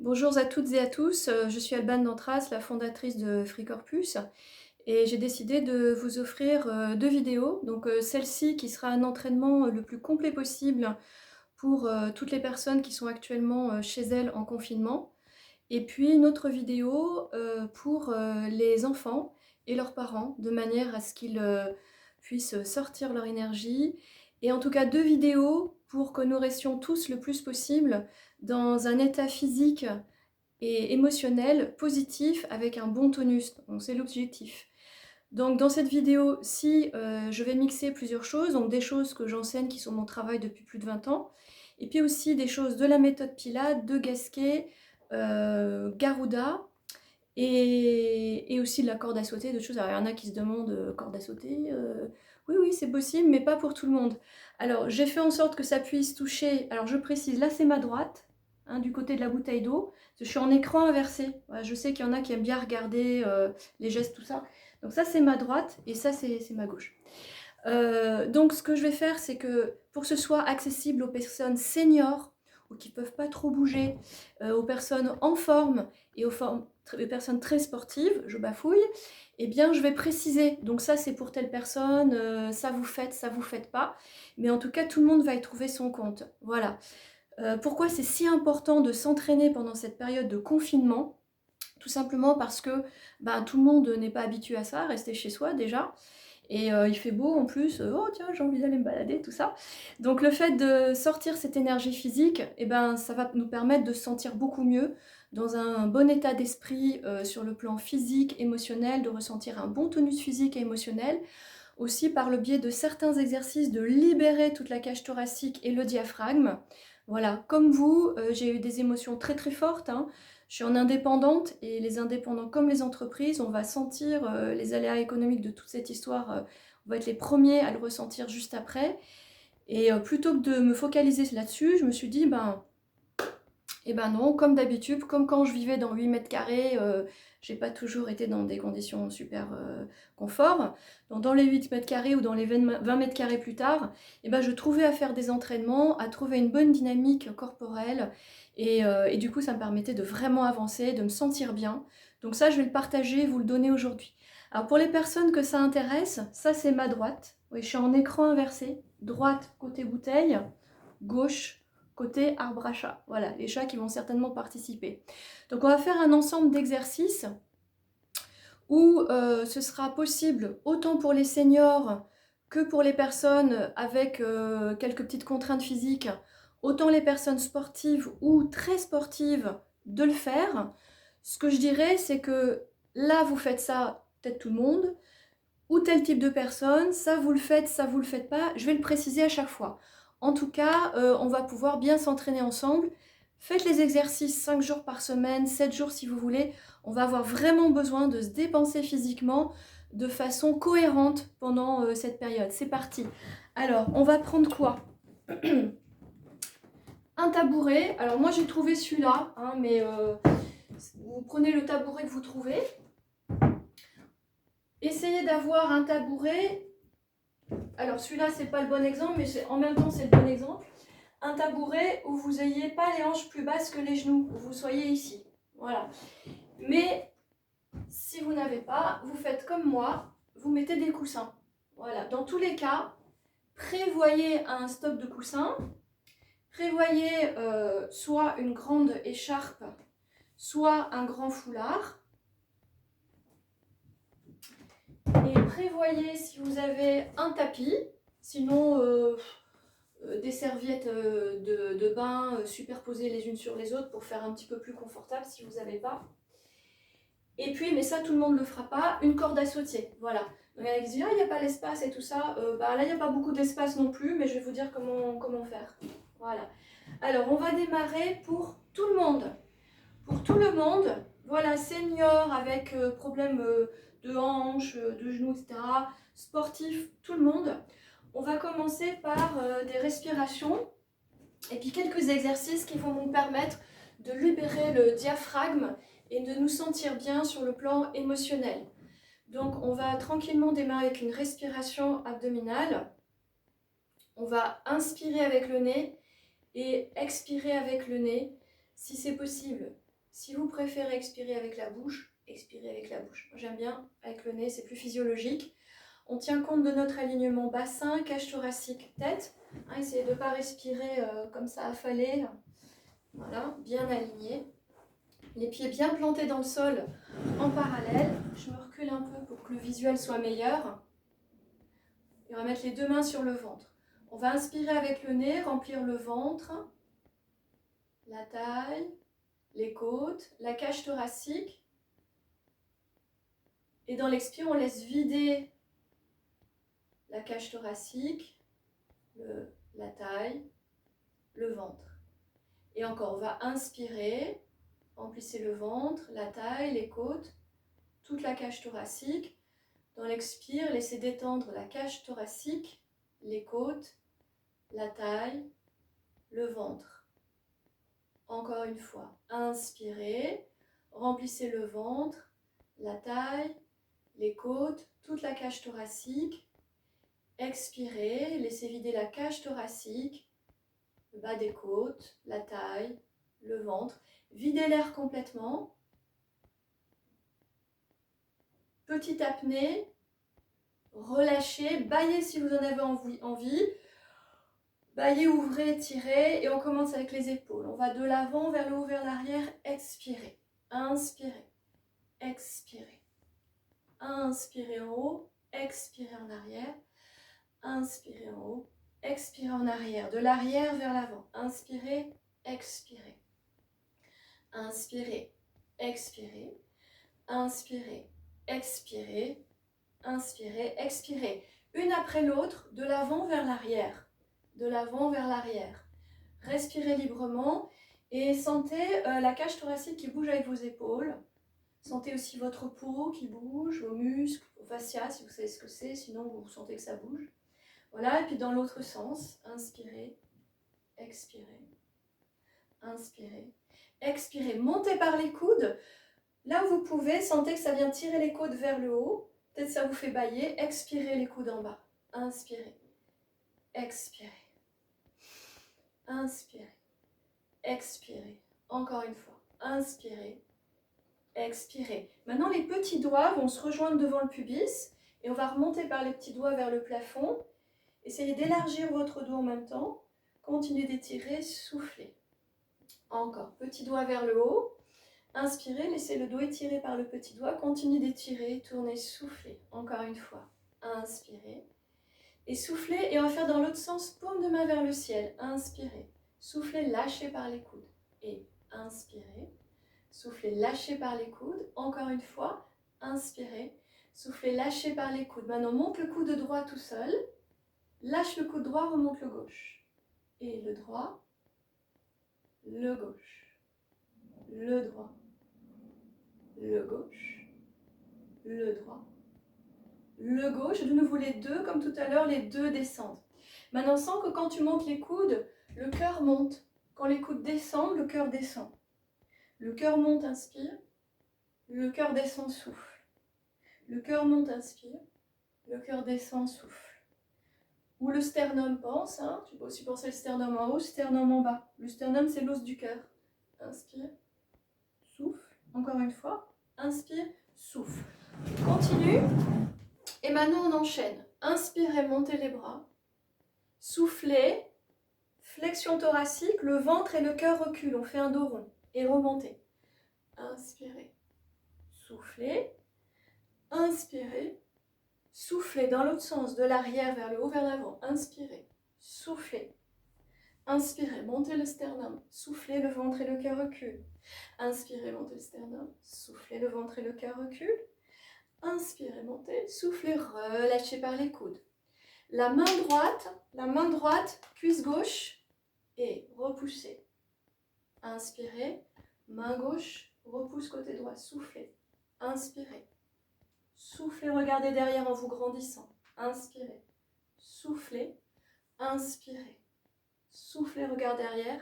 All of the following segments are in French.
Bonjour à toutes et à tous, je suis Alban Dantras, la fondatrice de Free Corpus et j'ai décidé de vous offrir, 2 vidéos. Donc, celle-ci qui sera un entraînement, le plus complet possible pour, toutes les personnes qui sont actuellement, chez elles en confinement. Et puis une autre vidéo, pour, les enfants et leurs parents, de manière à ce qu'ils, puissent sortir leur énergie. Et en tout cas 2 vidéos pour que nous restions tous le plus possible dans un état physique et émotionnel positif avec un bon tonus, donc c'est l'objectif. Donc dans cette vidéo-ci, je vais mixer plusieurs choses, donc des choses que j'enseigne qui sont mon travail depuis plus de 20 ans, et puis aussi des choses de la méthode Pilates, de Gasquet, Garuda, et aussi de la corde à sauter, de choses. Alors il y en a qui se demandent, corde à sauter, oui, oui, c'est possible, mais pas pour tout le monde. Alors j'ai fait en sorte que ça puisse toucher, alors je précise, là c'est ma droite, hein, du côté de la bouteille d'eau, parce que je suis en écran inversé. Voilà, je sais qu'il y en a qui aiment bien regarder les gestes, tout ça. Donc ça c'est ma droite, et ça c'est ma gauche. Donc ce que je vais faire, c'est que pour que ce soit accessible aux personnes seniors, ou qui ne peuvent pas trop bouger, aux personnes en forme et aux personnes très sportives, je bafouille, eh bien je vais préciser. Donc ça c'est pour telle personne, ça vous faites pas. Mais en tout cas, tout le monde va y trouver son compte. Voilà. Pourquoi c'est si important de s'entraîner pendant cette période de confinement? Tout simplement parce que tout le monde n'est pas habitué à ça, à rester chez soi déjà. Et il fait beau en plus, oh tiens, j'ai envie d'aller me balader, tout ça. Donc le fait de sortir cette énergie physique, eh ben, ça va nous permettre de se sentir beaucoup mieux, dans un bon état d'esprit sur le plan physique, émotionnel, de ressentir un bon tonus physique et émotionnel. Aussi par le biais de certains exercices, de libérer toute la cage thoracique et le diaphragme. Voilà, comme vous, j'ai eu des émotions très très fortes, hein. Je suis en indépendante, et les indépendants comme les entreprises, on va sentir les aléas économiques de toute cette histoire, on va être les premiers à le ressentir juste après. Et plutôt que de me focaliser là-dessus, je me suis dit, eh ben non, comme d'habitude, comme quand je vivais dans 8 mètres carrés, j'ai pas toujours été dans des conditions super confort. Donc dans les 8 mètres carrés ou dans les 20 mètres carrés plus tard, eh ben je trouvais à faire des entraînements, à trouver une bonne dynamique corporelle, et du coup ça me permettait de vraiment avancer, de me sentir bien. Donc ça, je vais le partager, vous le donner aujourd'hui. Alors pour les personnes que ça intéresse, ça c'est ma droite. Oui, je suis en écran inversé. Droite côté bouteille, gauche côté arbre à chat. Voilà, les chats qui vont certainement participer. Donc on va faire un ensemble d'exercices où ce sera possible autant pour les seniors que pour les personnes avec quelques petites contraintes physiques, autant les personnes sportives ou très sportives de le faire. Ce que je dirais, c'est que là vous faites ça, peut-être tout le monde, ou tel type de personne, ça vous le faites, ça vous le faites pas, je vais le préciser à chaque fois. En tout cas, on va pouvoir bien s'entraîner ensemble. Faites les exercices 5 jours par semaine, 7 jours si vous voulez. On va avoir vraiment besoin de se dépenser physiquement de façon cohérente pendant cette période. C'est parti. Alors, on va prendre quoi? Un tabouret. Alors moi j'ai trouvé celui-là, hein, mais vous prenez le tabouret que vous trouvez. Essayez d'avoir un tabouret. Alors celui-là c'est pas le bon exemple, mais en même temps c'est le bon exemple. Un tabouret où vous n'ayez pas les hanches plus basses que les genoux, où vous soyez ici. Voilà. Mais si vous n'avez pas, vous faites comme moi, vous mettez des coussins. Voilà. Dans tous les cas, prévoyez un stock de coussins. Prévoyez soit une grande écharpe, soit un grand foulard. Et prévoyez si vous avez un tapis, sinon des serviettes de bain superposées les unes sur les autres pour faire un petit peu plus confortable si vous n'avez pas. Et puis, mais ça tout le monde ne le fera pas, une corde à sautier. Voilà. Donc il y en a qui disent, ah, il n'y a pas l'espace et tout ça. Là, il n'y a pas beaucoup d'espace non plus, mais je vais vous dire comment faire. Voilà. Alors, on va démarrer pour tout le monde. Pour tout le monde, voilà, senior avec problème de hanches, de genoux, etc. Sportif, tout le monde. On va commencer par des respirations et puis quelques exercices qui vont nous permettre de libérer le diaphragme et de nous sentir bien sur le plan émotionnel. Donc on va tranquillement démarrer avec une respiration abdominale. On va inspirer avec le nez et expirer avec le nez. Si c'est possible, Si vous préférez expirer avec la bouche, expirez avec la bouche. J'aime bien avec le nez, c'est plus physiologique. On tient compte de notre alignement bassin, cage thoracique, tête. Essayez de ne pas respirer comme ça affalé. Voilà, bien aligné. Les pieds bien plantés dans le sol en parallèle. Je me recule un peu pour que le visuel soit meilleur. Et on va mettre les deux mains sur le ventre. On va inspirer avec le nez, remplir le ventre, la taille, les côtes, la cage thoracique. Et dans l'expire, on laisse vider la cage thoracique, la taille, le ventre. Et encore, on va inspirer, remplissez le ventre, la taille, les côtes, toute la cage thoracique. Dans l'expire, laissez détendre la cage thoracique, les côtes, la taille, le ventre. Encore une fois, inspirez, remplissez le ventre, la taille, les côtes, toute la cage thoracique. Expirez, laissez vider la cage thoracique, le bas des côtes, la taille, le ventre. Videz l'air complètement. Petite apnée, relâchez, bâillez si vous en avez envie. Bâillez, ouvrez, étirez et on commence avec les épaules. On va de l'avant vers le haut, vers l'arrière. Expirez, inspirez, expirez. Inspirez en haut, expirez en arrière. Inspirez en haut, expirez en arrière. De l'arrière vers l'avant. Inspirez, expirez. Inspirez, expirez. Inspirez, expirez. Inspirez, expirez. Une après l'autre, de l'avant vers l'arrière. De l'avant vers l'arrière. Respirez librement et sentez la cage thoracique qui bouge avec vos épaules. Sentez aussi votre peau qui bouge, vos muscles, vos fascias, si vous savez ce que c'est, sinon vous sentez que ça bouge. Voilà, et puis dans l'autre sens, inspirez, expirez, inspirez, expirez. Montez par les coudes. Là où vous pouvez, sentez que ça vient tirer les côtes vers le haut. Peut-être ça vous fait bâiller. Expirez les coudes en bas. Inspirez, expirez, inspirez, expirez. Encore une fois, inspirez, expirez. Maintenant, les petits doigts vont se rejoindre devant le pubis et on va remonter par les petits doigts vers le plafond. Essayez d'élargir votre dos en même temps. Continuez d'étirer, soufflez. Encore, petit doigt vers le haut. Inspirez, laissez le dos étiré par le petit doigt. Continuez d'étirer, tournez, soufflez. Encore une fois. Inspirez. Et soufflez. Et on va faire dans l'autre sens, paume de main vers le ciel. Inspirez. Soufflez, lâchez par les coudes. Et inspirez. Soufflez, lâchez par les coudes. Encore une fois. Inspirez. Soufflez, lâchez par les coudes. Maintenant, monte le coude droit tout seul. Lâche le coude droit, remonte le gauche. Et le droit, le gauche, le droit, le gauche, le droit, le gauche. De nouveau les deux, comme tout à l'heure, les deux descendent. Maintenant, sens que quand tu montes les coudes, le cœur monte. Quand les coudes descendent, le cœur descend. Le cœur monte, inspire. Le cœur descend, souffle. Le cœur monte, inspire. Le cœur descend, souffle. Ou le sternum pense, tu peux aussi penser le sternum en haut, sternum en bas. Le sternum, c'est l'os du cœur. Inspire, souffle, encore une fois. Inspire, souffle. Continue. Et maintenant, on enchaîne. Inspirez, montez les bras. Soufflez, flexion thoracique, le ventre et le cœur reculent. On fait un dos rond. Et remontez. Inspirez, soufflez. Inspirez. Soufflez dans l'autre sens, de l'arrière vers le haut, vers l'avant. Inspirez, soufflez. Inspirez, montez le sternum. Soufflez, le ventre et le cœur reculent. Inspirez, montez le sternum. Soufflez, le ventre et le cœur reculent. Inspirez, montez. Soufflez, relâchez par les coudes. La main droite, cuisse gauche et repoussez. Inspirez, main gauche, repousse côté droit. Soufflez. Inspirez. Soufflez, regardez derrière en vous grandissant. Inspirez. Soufflez. Inspirez. Soufflez, regardez derrière.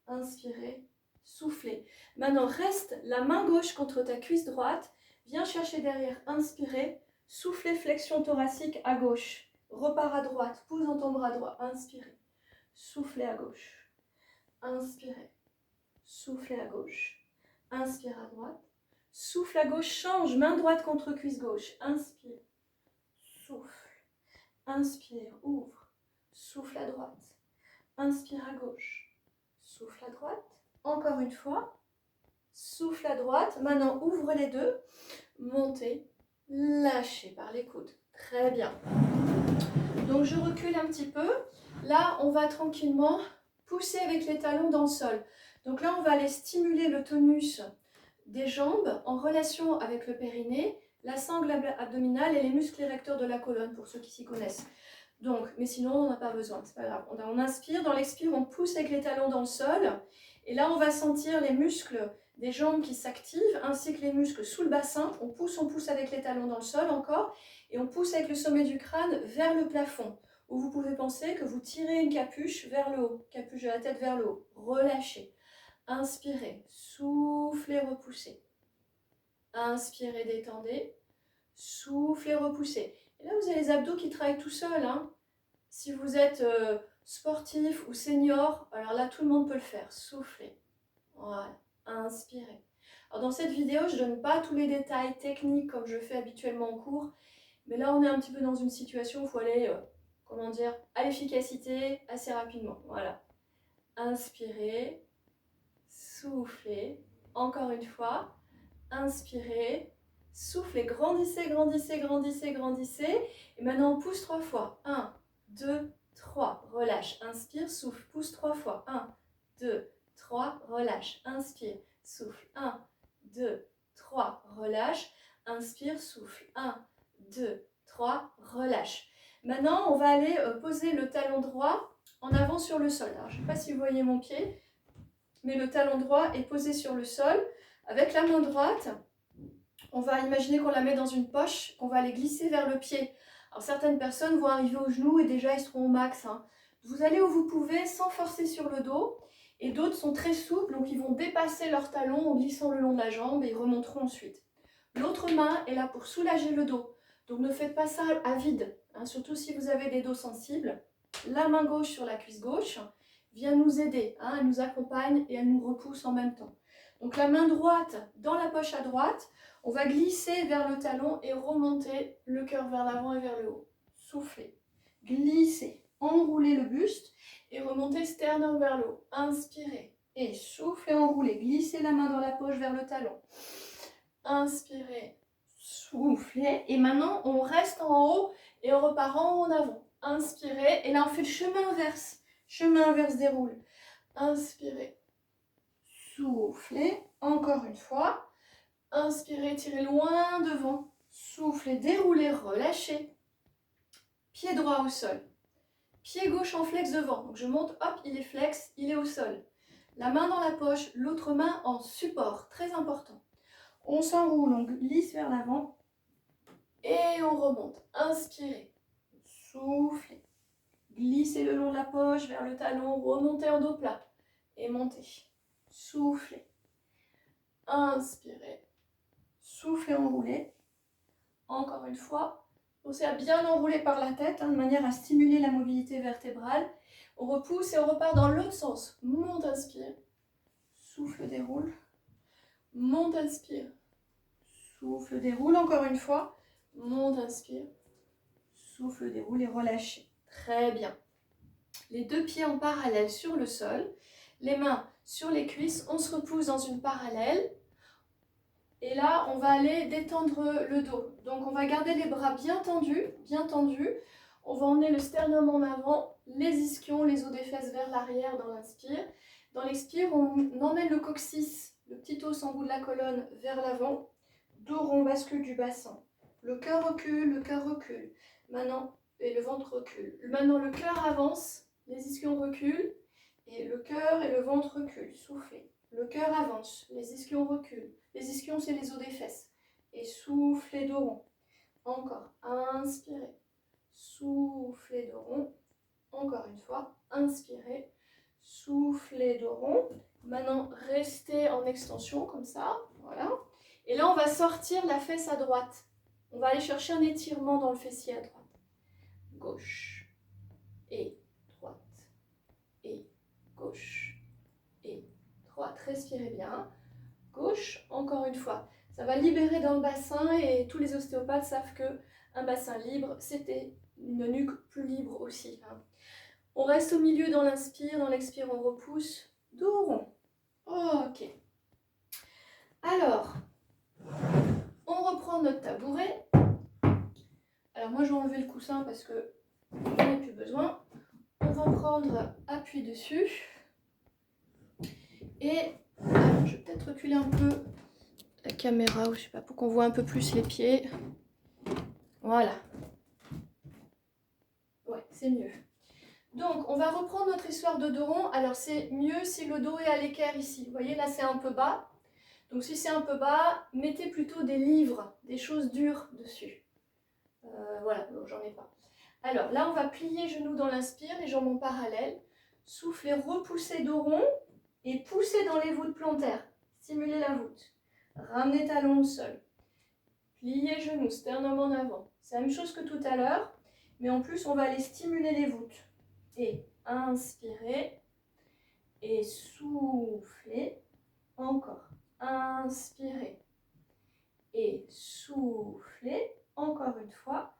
Inspirez. Soufflez. Maintenant, reste la main gauche contre ta cuisse droite. Viens chercher derrière. Inspirez. Soufflez, flexion thoracique à gauche. Repars à droite. Pousse dans ton bras droit. Inspirez. Soufflez à gauche. Inspirez. Soufflez à gauche. inspire à droite, souffle à gauche, change, main droite contre cuisse gauche, inspire, souffle, inspire, ouvre, souffle à droite, inspire à gauche, souffle à droite, encore une fois, souffle à droite, maintenant ouvre les deux, montez, lâchez par les coudes, très bien. Donc je recule un petit peu, là on va tranquillement pousser avec les talons dans le sol. Donc là on va aller stimuler le tonus des jambes en relation avec le périnée, la sangle abdominale et les muscles érecteurs de la colonne pour ceux qui s'y connaissent. Donc, mais sinon on n'a pas besoin, c'est pas grave. On inspire, dans l'expire on pousse avec les talons dans le sol et là on va sentir les muscles des jambes qui s'activent ainsi que les muscles sous le bassin. On pousse avec les talons dans le sol encore et on pousse avec le sommet du crâne vers le plafond où vous pouvez penser que vous tirez une capuche vers le haut, capuche de la tête vers le haut, relâchez. Inspirez, soufflez, repoussez. Inspirez, détendez. Soufflez, repoussez. Et là, vous avez les abdos qui travaillent tout seuls. Hein. Si vous êtes sportif ou senior, alors là, tout le monde peut le faire. Soufflez. Voilà. Inspirez. Alors, dans cette vidéo, je ne donne pas tous les détails techniques comme je fais habituellement en cours. Mais là, on est un petit peu dans une situation où il faut aller, comment dire, à l'efficacité assez rapidement. Voilà. Inspirez. Soufflez, encore une fois, inspirez, soufflez, grandissez, grandissez, grandissez, grandissez, et maintenant on pousse 3 fois, 1, 2, 3, relâche, inspire, souffle, pousse 3 fois, 1, 2, 3, relâche, inspire, souffle, 1, 2, 3, relâche, inspire, souffle, 1, 2, 3, relâche. Maintenant on va aller poser le talon droit en avant sur le sol. Alors je ne sais pas si vous voyez mon pied, mais le talon droit est posé sur le sol. Avec la main droite, on va imaginer qu'on la met dans une poche, qu'on va aller glisser vers le pied. Alors certaines personnes vont arriver au genou et déjà ils seront au max. Hein. Vous allez où vous pouvez sans forcer sur le dos. Et d'autres sont très souples, donc ils vont dépasser leur talon en glissant le long de la jambe et ils remonteront ensuite. L'autre main est là pour soulager le dos. Donc ne faites pas ça à vide, hein, surtout si vous avez des dos sensibles. La main gauche sur la cuisse gauche vient nous aider, hein, elle nous accompagne et elle nous repousse en même temps. Donc la main droite dans la poche à droite, on va glisser vers le talon et remonter le cœur vers l'avant et vers le haut. Soufflez, glissez, enroulez le buste et remontez sternum vers le haut. Inspirez et soufflez, enroulez, glissez la main dans la poche vers le talon. Inspirez, soufflez et maintenant on reste en haut et on repart en haut en avant. Inspirez et là on fait le chemin inverse. Chemin inverse déroule. Inspirez. Soufflez. Encore une fois. Inspirez, tirez loin devant. Soufflez, déroulez, relâchez. Pied droit au sol. Pied gauche en flex devant. Donc je monte, hop, il est flex, il est au sol. La main dans la poche, l'autre main en support. Très important. On s'enroule, on glisse vers l'avant. Et on remonte. Inspirez. Soufflez. Glissez le long de la poche vers le talon, remontez en dos plat et montez. Soufflez. Inspirez. Soufflez, enroulez. Encore une fois. Pensez à bien enrouler par la tête, hein, de manière à stimuler la mobilité vertébrale. On repousse et on repart dans l'autre sens. Monte, inspire. Souffle, déroule. Monte, inspire. Souffle, déroule. Encore une fois. Monte, inspire. Souffle, déroule et relâchez. Très bien. Les deux pieds en parallèle sur le sol, les mains sur les cuisses, on se repousse dans une parallèle. Et là, on va aller détendre le dos. Donc, on va garder les bras bien tendus, bien tendus. On va emmener le sternum en avant, les ischions, les os des fesses vers l'arrière dans l'inspire. Dans l'expire, on emmène le coccyx, le petit os en bout de la colonne, vers l'avant. Dos rond, bascule du bassin. Le cœur recule, le cœur recule. Maintenant, et le ventre recule. Maintenant, le cœur avance. Les ischions reculent et le cœur et le ventre reculent. Soufflez. Le cœur avance, les ischions reculent. Les ischions, c'est les os des fesses. Et soufflez, dos rond. Encore. Inspirez. Soufflez, dos rond. Encore une fois. Inspirez. Soufflez, dos rond. Maintenant, restez en extension comme ça. Voilà. Et là, on va sortir la fesse à droite. On va aller chercher un étirement dans le fessier à droite. Gauche. Et et gauche et droite. Respirez bien. gauche, encore une fois. Ça va libérer dans le bassin et tous les ostéopathes savent que un bassin libre, c'était une nuque plus libre aussi. Hein. On reste au milieu dans l'inspire, dans l'expire, on repousse, dos rond. Ok. Alors, on reprend notre tabouret. Alors moi je vais enlever le coussin parce que j'en ai plus besoin. On va prendre appui dessus. Et je vais peut-être reculer un peu la caméra, ou je sais pas, pour qu'on voit un peu plus les pieds. Voilà. Ouais, c'est mieux. Donc, on va reprendre notre histoire de dos rond. Alors, c'est mieux si le dos est à l'équerre ici. Vous voyez, là, c'est un peu bas. Donc, si c'est un peu bas, mettez plutôt des livres, des choses dures dessus. Voilà, donc j'en ai pas. Alors, là, on va plier genoux dans l'inspire, les jambes en parallèle. Soufflez, repoussez dos rond et poussez dans les voûtes plantaires. Stimulez la voûte. Ramenez talons au sol. Pliez genoux, sternum en avant. C'est la même chose que tout à l'heure, mais en plus, on va aller stimuler les voûtes. Et inspirez et soufflez. Encore. Inspirez et soufflez. Encore une fois.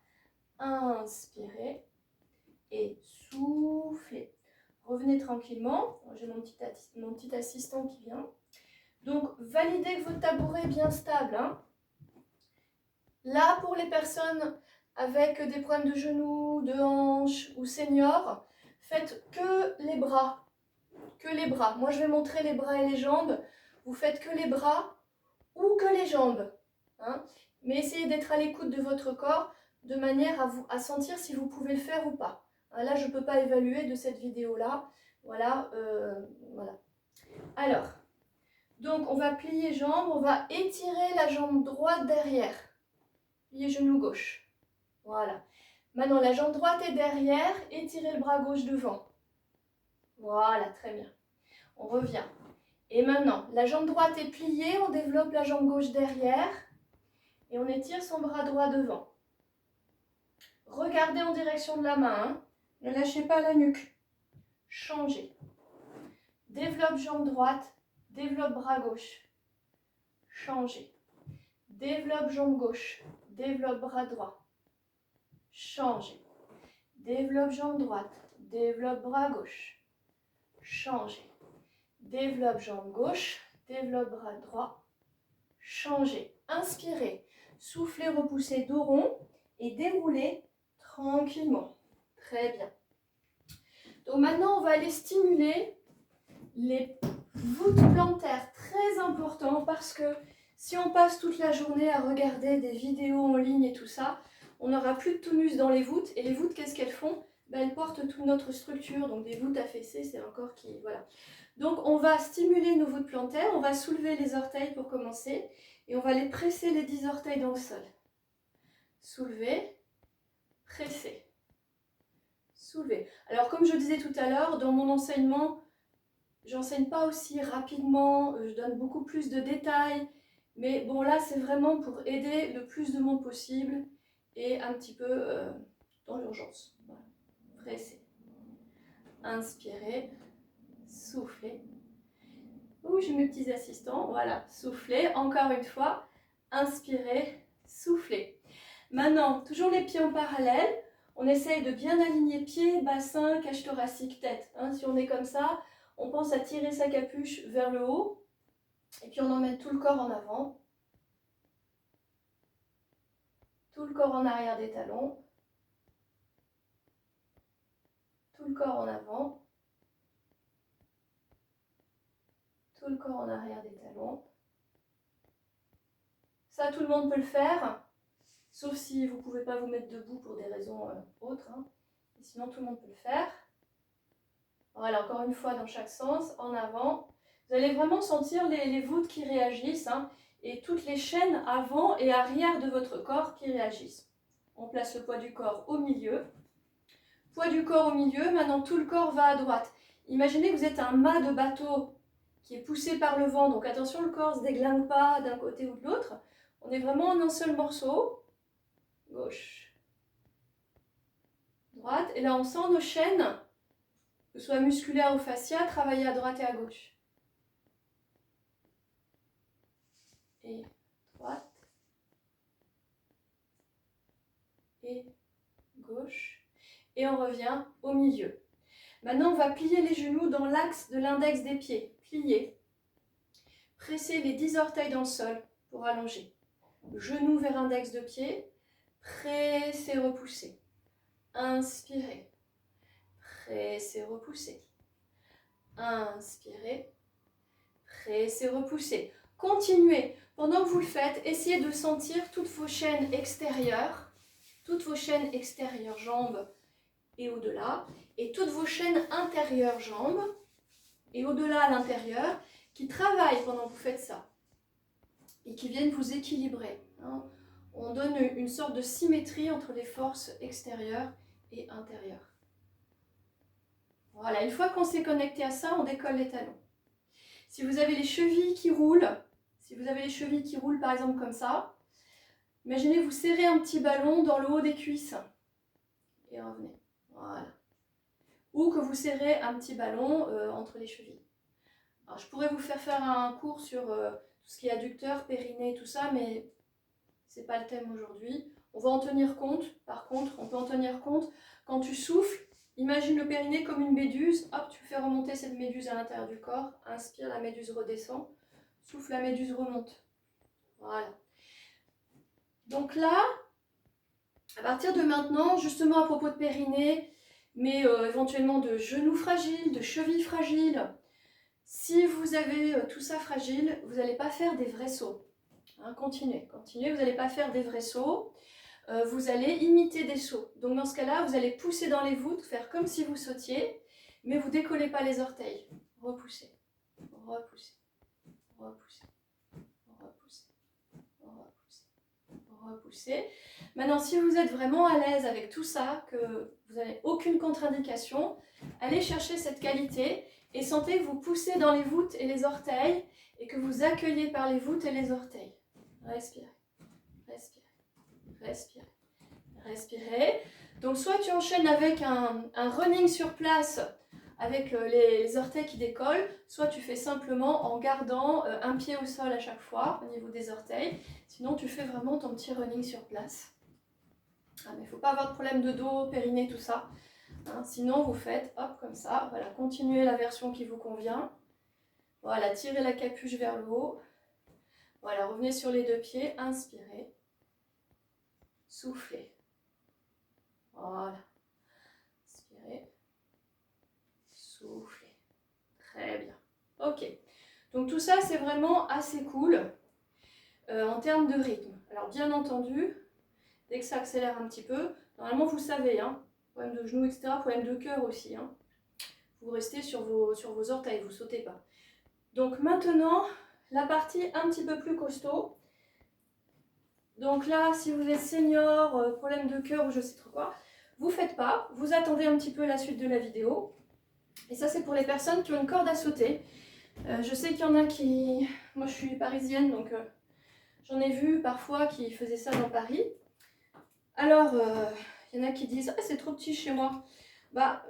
Inspirez et soufflez. Revenez tranquillement. J'ai mon petit assistant qui vient. Donc, validez que votre tabouret est bien stable. Hein. Là, pour les personnes avec des problèmes de genoux, de hanches ou seniors, faites que les bras. Que les bras. Moi, je vais montrer les bras et les jambes. Vous faites que les bras ou que les jambes. Hein. Mais essayez d'être à l'écoute de votre corps de manière à sentir si vous pouvez le faire ou pas. Hein, là, je ne peux pas évaluer de cette vidéo-là. Voilà, voilà. Alors, donc, on va plier jambes. On va étirer la jambe droite derrière. Pliez genou gauche. Voilà. Maintenant, la jambe droite est derrière. Étirez le bras gauche devant. Voilà, très bien. On revient. Et maintenant, la jambe droite est pliée. On développe la jambe gauche derrière. Et on étire son bras droit devant. Regardez en direction de la main. Hein. Ne lâchez pas la nuque. Changez. Développe jambe droite. Développe bras gauche. Changez. Développe jambe gauche. Développe bras droit. Changez. Développe jambe droite. Développe bras gauche. Changez. Développe jambe gauche. Développe bras droit. Changez. Inspirez. Soufflez, repoussez dos rond et déroulez tranquillement. Très bien. Donc maintenant, on va aller stimuler les voûtes plantaires. Très important parce que si on passe toute la journée à regarder des vidéos en ligne et tout ça, on n'aura plus de tonus dans les voûtes. Et les voûtes, qu'est-ce qu'elles font? Ben, elles portent toute notre structure. Donc des voûtes affaissées, c'est un corps qui... Voilà. Donc on va stimuler nos voûtes plantaires. On va soulever les orteils pour commencer. Et on va les presser les 10 orteils dans le sol. Soulever, presser. Soulever. Alors comme je disais tout à l'heure, dans mon enseignement, j'enseigne pas aussi rapidement, je donne beaucoup plus de détails. Mais bon, là, c'est vraiment pour aider le plus de monde possible et un petit peu dans l'urgence. Voilà. Presser. Inspirez. Soufflez. Ouh, j'ai mes petits assistants. Voilà. Soufflez. Encore une fois. Inspirez. Soufflez. Maintenant, toujours les pieds en parallèle. On essaye de bien aligner pieds, bassin, cage thoracique, tête. Hein, si on est comme ça, on pense à tirer sa capuche vers le haut. Et puis on emmène tout le corps en avant. Tout le corps en arrière des talons. Tout le corps en avant. Tout le corps en arrière des talons. Ça, tout le monde peut le faire. Sauf si vous ne pouvez pas vous mettre debout pour des raisons autres. Hein. Et sinon, tout le monde peut le faire. Voilà, encore une fois, dans chaque sens, en avant. Vous allez vraiment sentir les voûtes qui réagissent. Hein, et toutes les chaînes avant et arrière de votre corps qui réagissent. On place le poids du corps au milieu. Poids du corps au milieu, maintenant tout le corps va à droite. Imaginez que vous êtes un mât de bateau qui est poussé par le vent. Donc attention, le corps ne se déglingue pas d'un côté ou de l'autre. On est vraiment en un seul morceau. Gauche. Droite. Et là, on sent nos chaînes, que ce soit musculaires ou fasciales, travailler à droite et à gauche. et droite, et gauche, et on revient au milieu. Maintenant, on va plier les genoux dans l'axe de l'index des pieds. Plier. Pressez les 10 orteils dans le sol pour allonger. Genou vers index de pied. Pressez, repoussez. Inspirez. Pressez, repoussez. Inspirez. Pressez, repoussez. Continuez. Pendant que vous le faites, essayez de sentir toutes vos chaînes extérieures, jambes et au-delà, et toutes vos chaînes intérieures, jambes, et au-delà à l'intérieur, qui travaillent pendant que vous faites ça, et qui viennent vous équilibrer. On donne une sorte de symétrie entre les forces extérieures et intérieures. Voilà, une fois qu'on s'est connecté à ça, on décolle les talons. Si vous avez les chevilles qui roulent, par exemple comme ça, imaginez vous serrez un petit ballon dans le haut des cuisses et revenez. Voilà. Ou que vous serrez un petit ballon entre les chevilles. Alors, je pourrais vous faire un cours sur tout ce qui est adducteur, périnée, tout ça, mais c'est pas le thème aujourd'hui. On va en tenir compte. Par contre, on peut en tenir compte quand tu souffles. Imagine le périnée comme une méduse. Hop, tu fais remonter cette méduse à l'intérieur du corps. Inspire, la méduse redescend. Souffle, la méduse remonte. Voilà. Donc là, à partir de maintenant, justement à propos de périnée, mais éventuellement de genoux fragiles, de chevilles fragiles, si vous avez tout ça fragile, vous n'allez pas faire des vrais sauts. Continuez, vous n'allez pas faire des vrais sauts. Vous allez imiter des sauts. Donc dans ce cas-là, vous allez pousser dans les voûtes, faire comme si vous sautiez, mais vous ne décollez pas les orteils. Repoussez, repoussez, repoussez, repoussez, repoussez, repoussez. Maintenant, si vous êtes vraiment à l'aise avec tout ça, que vous n'avez aucune contre-indication, allez chercher cette qualité et sentez que vous poussez dans les voûtes et les orteils et que vous accueillez par les voûtes et les orteils. Respirez, respirez. Respirez, respirez. Donc soit tu enchaînes avec un running sur place avec les orteils qui décollent, soit tu fais simplement en gardant un pied au sol à chaque fois au niveau des orteils. Sinon tu fais vraiment ton petit running sur place. Mais il ne faut pas avoir de problème de dos, périnée, tout ça. Sinon vous faites hop comme ça. Voilà, continuez la version qui vous convient. Voilà, tirez la capuche vers le haut. Voilà, revenez sur les deux pieds, inspirez. Soufflez. Voilà. Inspirez. Soufflez. Très bien. Ok. Donc tout ça, c'est vraiment assez cool en termes de rythme. Alors bien entendu, dès que ça accélère un petit peu, normalement vous savez, problème de genoux, etc., problème de cœur aussi. Vous restez sur vos orteils, vous ne sautez pas. Donc maintenant, la partie un petit peu plus costaud. Donc là, si vous êtes senior, problème de cœur ou je sais trop quoi, vous faites pas, vous attendez un petit peu la suite de la vidéo. Et ça, c'est pour les personnes qui ont une corde à sauter. Je sais qu'il y en a qui... Moi, je suis parisienne, donc j'en ai vu parfois qui faisaient ça dans Paris. Alors, il y en a qui disent « Ah, c'est trop petit chez moi ». Bah,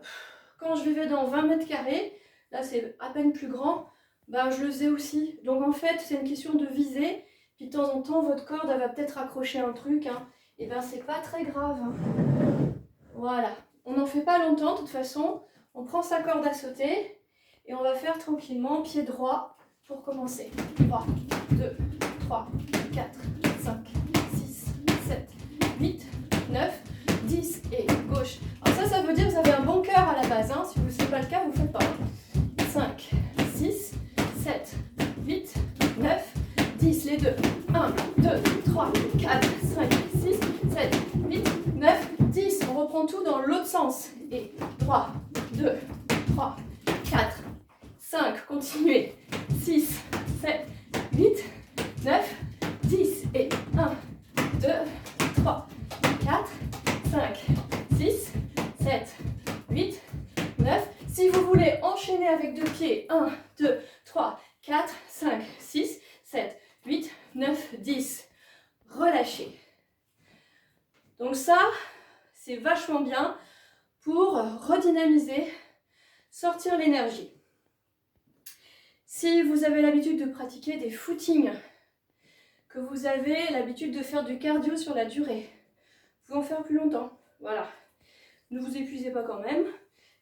quand je vivais dans 20 mètres carrés, là, c'est à peine plus grand, bah, je le faisais aussi. Donc, en fait, c'est une question de viser. Puis de temps en temps, votre corde, elle va peut-être accrocher un truc. Et ben, c'est pas très grave. Voilà. On n'en fait pas longtemps, de toute façon. On prend sa corde à sauter. Et on va faire tranquillement pied droit pour commencer. 3, 2, 3, 4, 5, 6, 7, 8, 9, 10 et gauche. Alors ça veut dire que vous avez un bon cœur à la base. Si vous ne savez pas le cas, vous ne faites pas. 5, 6, 7, 8, 9, 10, les deux. 1, 2, 3, 4, 5, 6, 7, 8, 9, 10. On reprend tout dans l'autre sens. Et 3, 2, 3, 4, 5. Continuez. 6, 7, 8, 9, 10. Et 1, 2, 3, 4, 5, 6, 7, 8, 9. Si vous voulez enchaîner avec deux pieds, 1, 2, 3, 4, 5, 6, 7, 8, 9, 10. Relâchez. Donc ça, c'est vachement bien pour redynamiser, sortir l'énergie. Si vous avez l'habitude de pratiquer des footings que vous avez l'habitude de faire du cardio sur la durée. Vous pouvez en faire plus longtemps. Voilà. Ne vous épuisez pas quand même.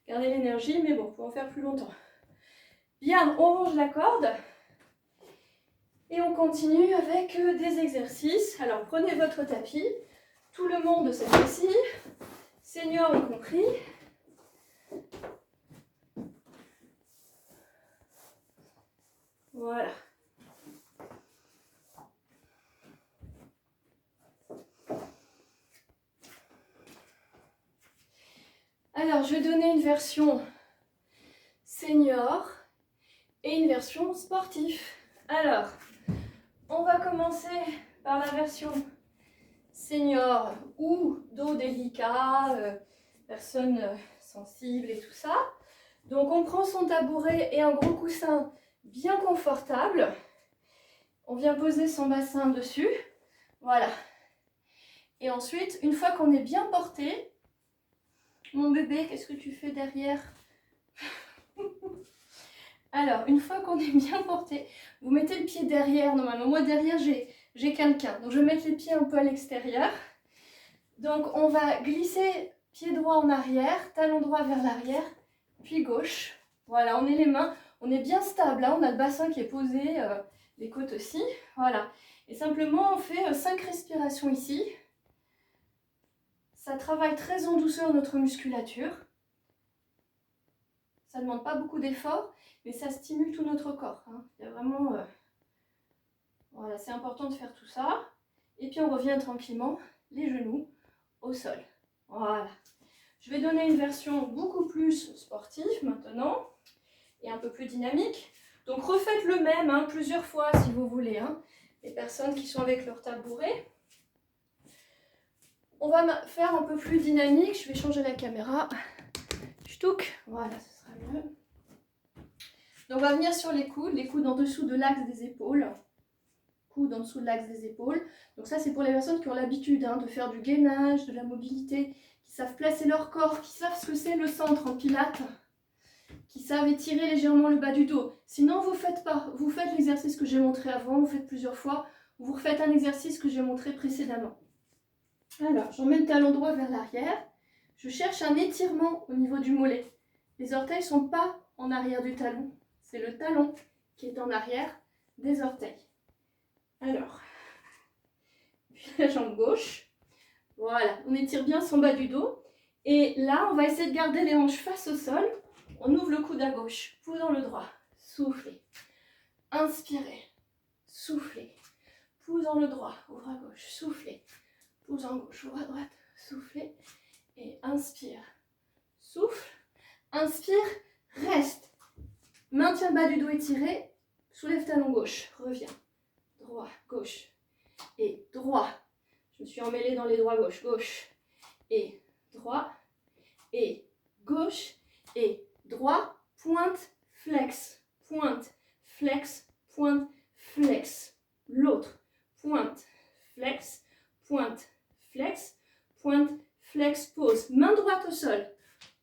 Gardez l'énergie, mais bon, vous pouvez en faire plus longtemps. Bien, on range la corde. Et on continue avec des exercices. Alors, prenez votre tapis. Tout le monde cette fois-ci, seniors y compris. Voilà. Alors, je vais donner une version senior et une version sportif. Alors, on va commencer par la version senior ou dos délicat, personne sensible et tout ça. Donc, on prend son tabouret et un gros coussin bien confortable. On vient poser son bassin dessus. Voilà. Et ensuite, une fois qu'on est bien porté, mon bébé, qu'est-ce que tu fais derrière? Alors, une fois qu'on est bien porté, vous mettez le pied derrière. Normalement, moi derrière, j'ai quelqu'un. Donc, je vais mettre les pieds un peu à l'extérieur. Donc, on va glisser pied droit en arrière, talon droit vers l'arrière, puis gauche. Voilà, on est les mains, on est bien stable. Là, on a le bassin qui est posé, les côtes aussi. Voilà. Et simplement, on fait 5 respirations ici. Ça travaille très en douceur notre musculature. Ça ne demande pas beaucoup d'efforts, mais ça stimule tout notre corps. Hein. Il y a vraiment... Voilà, c'est important de faire tout ça. Et puis on revient tranquillement, les genoux au sol. Voilà. Je vais donner une version beaucoup plus sportive maintenant, et un peu plus dynamique. Donc refaites le même hein, plusieurs fois si vous voulez. Hein. Les personnes qui sont avec leur tabouret. On va faire un peu plus dynamique. Je vais changer la caméra. Ch'touk. Voilà, ce sera mieux. Donc on va venir sur les coudes en dessous de l'axe des épaules. Coudes en dessous de l'axe des épaules. Donc ça c'est pour les personnes qui ont l'habitude hein, de faire du gainage, de la mobilité, qui savent placer leur corps, qui savent ce que c'est le centre en pilates, qui savent étirer légèrement le bas du dos. Sinon vous faites pas, vous faites l'exercice que j'ai montré avant, vous faites plusieurs fois, vous refaites un exercice que j'ai montré précédemment. Alors, j'emmène le talon droit vers l'arrière. Je cherche un étirement au niveau du mollet. Les orteils ne sont pas en arrière du talon. C'est le talon qui est en arrière des orteils. Alors, puis la jambe gauche. Voilà, on étire bien son bas du dos. Et là, on va essayer de garder les hanches face au sol. On ouvre le coude à gauche, poussant le droit. Soufflez. Inspirez. Soufflez. Poussant le droit, ouvre à gauche. Soufflez. Pousse en gauche, ouvre à droite, soufflez et inspire. Souffle, inspire, reste. Maintiens le bas du dos étiré, soulève talon gauche, reviens. Droit, gauche et droit. Je me suis emmêlée dans les droits gauche, gauche et droit et gauche et droit, pointe, flex, pointe, flex, pointe, flex. L'autre, pointe, flex, pointe, flex, pointe, flex, pause. Main droite au sol.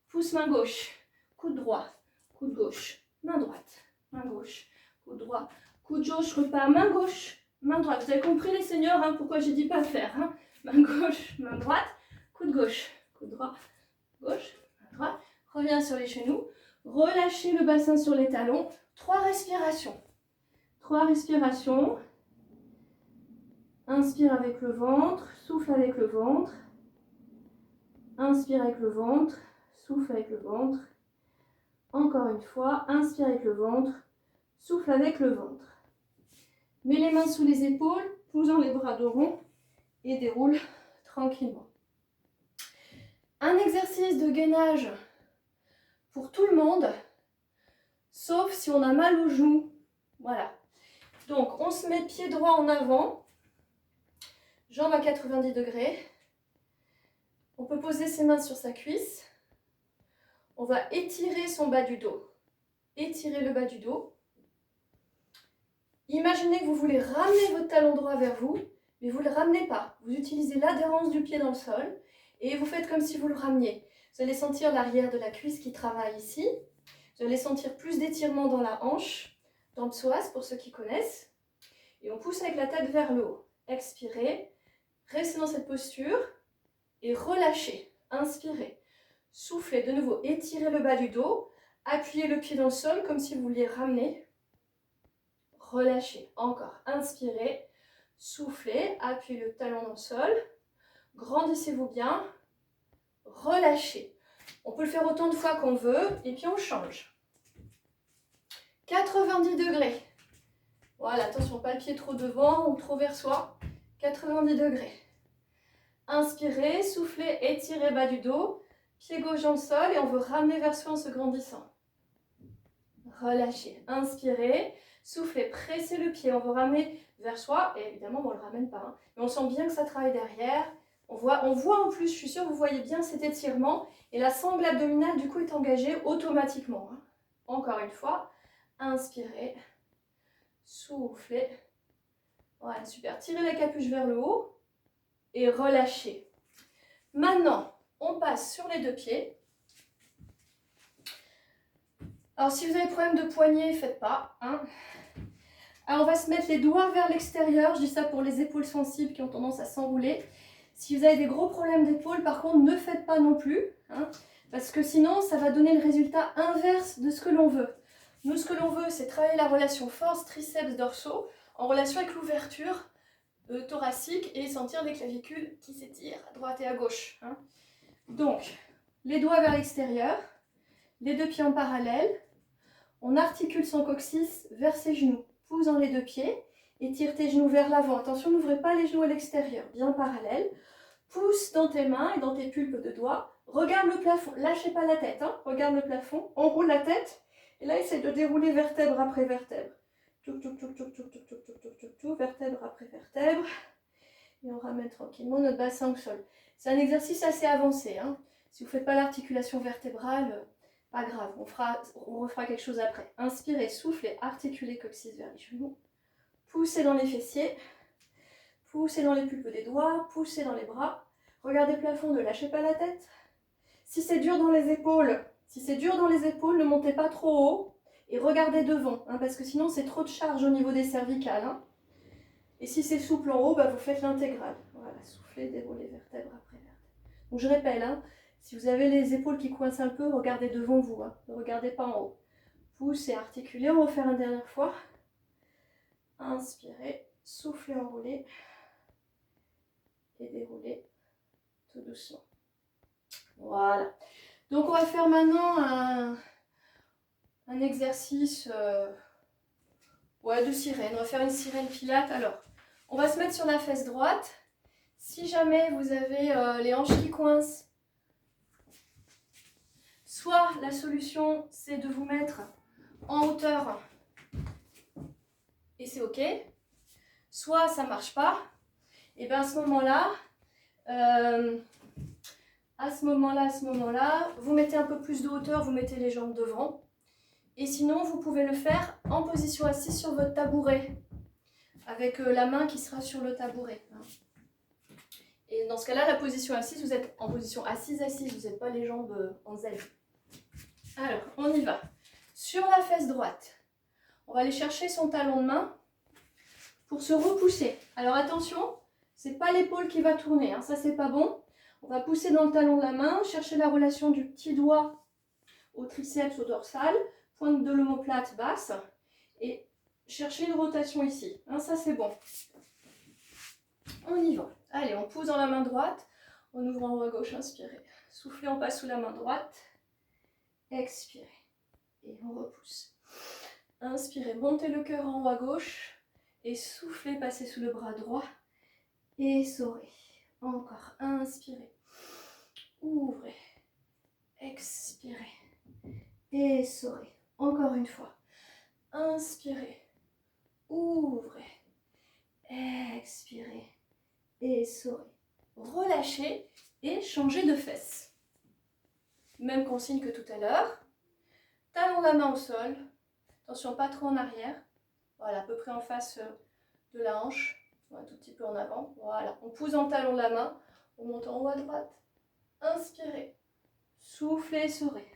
Pouce main gauche. Coude droit. Coude gauche. Main droite. Main gauche. Coude droit. Coude gauche, repart. Main gauche. Main droite. Vous avez compris les seniors, hein, pourquoi j'ai dit pas faire. Hein. Main gauche, main droite. Coude gauche. Coude droit. Gauche. Main droite. Reviens sur les genoux. Relâchez le bassin sur les talons. 3 respirations. 3 respirations. Inspire avec le ventre, souffle avec le ventre. Inspire avec le ventre, souffle avec le ventre. Encore une fois, inspire avec le ventre, souffle avec le ventre. Mets les mains sous les épaules, posant les bras de rond et déroule tranquillement. Un exercice de gainage pour tout le monde, sauf si on a mal aux genoux. Voilà. Donc, on se met pied droit en avant. Jambes à 90 degrés. On peut poser ses mains sur sa cuisse. On va étirer son bas du dos. Étirer le bas du dos. Imaginez que vous voulez ramener votre talon droit vers vous, mais vous ne le ramenez pas. Vous utilisez l'adhérence du pied dans le sol et vous faites comme si vous le rameniez. Vous allez sentir l'arrière de la cuisse qui travaille ici. Vous allez sentir plus d'étirement dans la hanche, dans le psoas pour ceux qui connaissent. Et on pousse avec la tête vers le haut. Expirez, restez dans cette posture et relâchez. Inspirez, soufflez de nouveau, étirez le bas du dos, appuyez le pied dans le sol comme si vous vouliez ramener. Relâchez, encore, inspirez, soufflez, appuyez le talon dans le sol, grandissez-vous bien, relâchez. On peut le faire autant de fois qu'on veut et puis on change. 90 degrés. Voilà, attention, pas le pied trop devant ou trop vers soi. 90 degrés. Inspirez, soufflez, étirez bas du dos, pied gauche dans le sol et on veut ramener vers soi en se grandissant. Relâchez, inspirez, soufflez, pressez le pied, on veut ramener vers soi et évidemment on ne le ramène pas, hein, mais on sent bien que ça travaille derrière. On voit en plus, je suis sûre que vous voyez bien cet étirement et la sangle abdominale du coup est engagée automatiquement. Hein. Encore une fois, inspirez, soufflez, voilà, super, tirez la capuche vers le haut et relâchez. Maintenant, on passe sur les deux pieds. Alors si vous avez problème de poignet, faites pas. Hein. Alors on va se mettre les doigts vers l'extérieur, je dis ça pour les épaules sensibles qui ont tendance à s'enrouler. Si vous avez des gros problèmes d'épaule, par contre, ne faites pas non plus, hein, parce que sinon, ça va donner le résultat inverse de ce que l'on veut. Nous, ce que l'on veut, c'est travailler la relation force triceps dorsaux en relation avec l'ouverture thoracique et sentir les clavicules qui s'étirent à droite et à gauche. Hein. Donc, les doigts vers l'extérieur, les deux pieds en parallèle, on articule son coccyx vers ses genoux, pousse dans les deux pieds, étire tes genoux vers l'avant. Attention, n'ouvrez pas les genoux à l'extérieur, bien parallèle. Pousse dans tes mains et dans tes pulpes de doigts. Regarde le plafond, lâchez pas la tête, hein. Regarde le plafond, enroule la tête. Et là, essaye de dérouler vertèbre après vertèbre. Touc, touc, touc, touc, touc, touc, touc, touc, touc, touc, touc, vertèbre après vertèbre. Et on ramène tranquillement notre bassin au sol. C'est un exercice assez avancé. Hein. Si vous ne faites pas l'articulation vertébrale, pas grave, on refera quelque chose après. Inspirez, soufflez, articulez coccyx vers les genoux. Poussez dans les fessiers. Poussez dans les pulpes des doigts, poussez dans les bras. Regardez le plafond, ne lâchez pas la tête. Si c'est dur dans les épaules, ne montez pas trop haut et regardez devant, hein, parce que sinon c'est trop de charge au niveau des cervicales. Hein. Et si c'est souple en haut, bah, vous faites l'intégrale. Voilà, soufflez, déroulez vertèbre après vertèbre. Donc je répète, hein, si vous avez les épaules qui coincent un peu, regardez devant vous, hein, ne regardez pas en haut. Poussez, articulez, on va faire une dernière fois. Inspirez, soufflez, enroulez. Et dérouler tout doucement. Voilà. Donc on va faire maintenant un exercice de sirène. On va faire une sirène pilate. Alors, on va se mettre sur la fesse droite. Si jamais vous avez les hanches qui coincent, soit la solution c'est de vous mettre en hauteur et c'est ok, soit ça marche pas. Et bien à ce moment-là, vous mettez un peu plus de hauteur, vous mettez les jambes devant. Et sinon, vous pouvez le faire en position assise sur votre tabouret, avec la main qui sera sur le tabouret. Et dans ce cas-là, la position assise, vous êtes en position assise, vous n'êtes pas les jambes en Z. Alors, on y va. Sur la fesse droite, on va aller chercher son talon de main pour se repousser. Alors attention, c'est pas l'épaule qui va tourner, hein, ça c'est pas bon. On va pousser dans le talon de la main, chercher la relation du petit doigt au triceps, au dorsal, pointe de l'omoplate basse et chercher une rotation ici. Hein, ça c'est bon. On y va. Allez, on pousse dans la main droite, en ouvrant en haut à gauche, inspirez. Soufflez, on passe sous la main droite. Expirez. Et on repousse. Inspirez, montez le cœur en haut à gauche. Et soufflez, passez sous le bras droit. Essorez. Encore. Inspirez. Ouvrez. Expirez. Essorez. Encore une fois. Inspirez. Ouvrez. Expirez. Essorez. Relâchez et changez de fesse. Même consigne que tout à l'heure. Talon la main au sol. Attention, pas trop en arrière. Voilà, à peu près en face de la hanche. Un tout petit peu en avant. Voilà, on pousse dans le talon de la main. On monte en haut à droite. Inspirez. Soufflez, essorez.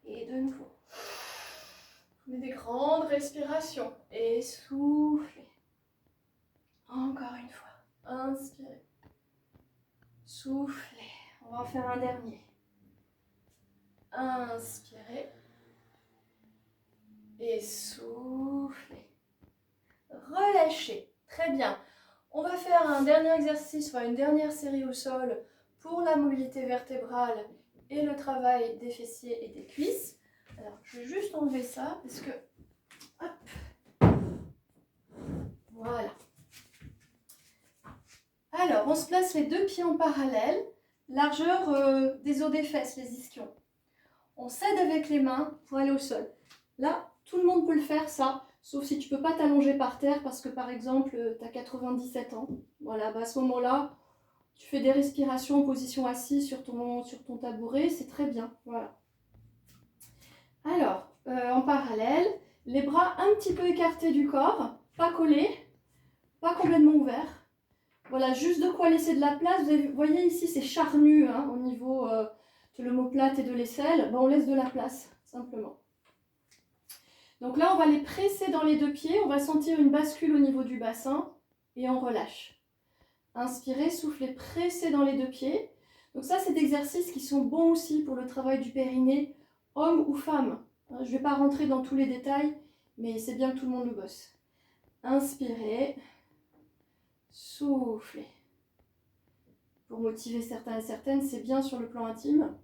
Et de nouveau. Prenez des grandes respirations. Et soufflez. Inspirez. Soufflez. On va en faire un dernier. Inspirez. Et soufflez. Relâchez. Très bien. On va faire un dernier exercice, enfin une dernière série au sol pour la mobilité vertébrale et le travail des fessiers et des cuisses. Alors, je vais juste enlever ça parce que... Hop. Voilà. Alors, on se place les deux pieds en parallèle, largeur des os des fesses, les ischions. On s'aide avec les mains pour aller au sol. Là, tout le monde peut le faire, ça, sauf si tu ne peux pas t'allonger par terre parce que, par exemple, tu as 97 ans. Voilà, bah à ce moment-là, tu fais des respirations en position assise sur ton tabouret, c'est très bien. Voilà. Alors, en parallèle, les bras un petit peu écartés du corps, pas collés, pas complètement ouverts. Voilà, juste de quoi laisser de la place. Vous voyez ici, c'est charnu hein, au niveau de l'omoplate et de l'aisselle. Ben, on laisse de la place, simplement. Donc là, on va les presser dans les deux pieds. On va sentir une bascule au niveau du bassin et on relâche. Inspirez, soufflez, pressez dans les deux pieds. Donc ça, c'est des exercices qui sont bons aussi pour le travail du périnée, homme ou femme. Je ne vais pas rentrer dans tous les détails, mais c'est bien que tout le monde le bosse. Inspirez, soufflez. Pour motiver certains et certaines, c'est bien sur le plan intime.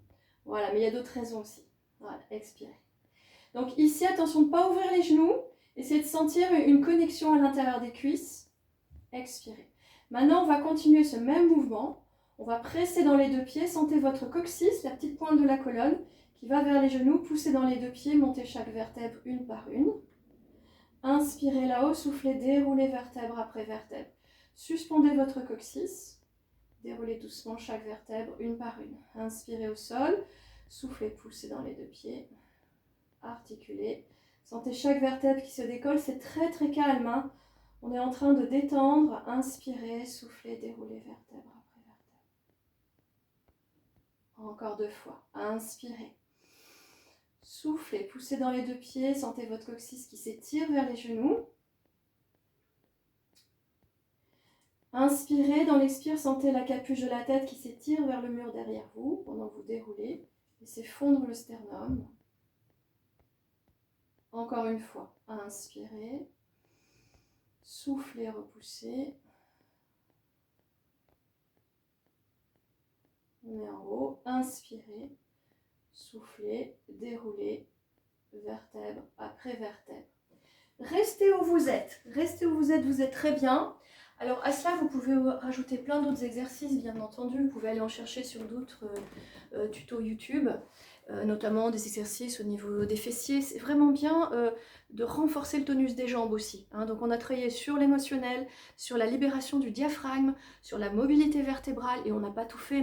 Voilà, mais il y a d'autres raisons aussi. Voilà, expirez. Donc ici, attention de ne pas ouvrir les genoux. Essayez de sentir une connexion à l'intérieur des cuisses. Expirez. Maintenant, on va continuer ce même mouvement. On va presser dans les deux pieds. Sentez votre coccyx, la petite pointe de la colonne, qui va vers les genoux. Poussez dans les deux pieds, montez chaque vertèbre une par une. Inspirez là-haut, soufflez, déroulez vertèbre après vertèbre. Suspendez votre coccyx. Déroulez doucement chaque vertèbre une par une. Inspirez au sol, soufflez, poussez dans les deux pieds. Articulez. Sentez chaque vertèbre qui se décolle, c'est très très calme. Hein. On est en train de détendre. Inspirez, soufflez, déroulez vertèbre après vertèbre. Encore deux fois. Inspirez. Soufflez, poussez dans les deux pieds. Sentez votre coccyx qui s'étire vers les genoux. Inspirez, dans l'expire, sentez la capuche de la tête qui s'étire vers le mur derrière vous pendant que vous déroulez. Laissez fondre le sternum. Encore une fois, inspirez, soufflez, repoussez. On est en haut, inspirez, soufflez, déroulez, vertèbre après vertèbre. Restez où vous êtes, vous êtes très bien. Alors à cela, vous pouvez rajouter plein d'autres exercices, bien entendu. Vous pouvez aller en chercher sur d'autres tutos YouTube, notamment des exercices au niveau des fessiers. C'est vraiment bien de renforcer le tonus des jambes aussi. Hein. Donc on a travaillé sur l'émotionnel, sur la libération du diaphragme, sur la mobilité vertébrale, et on n'a pas tout fait.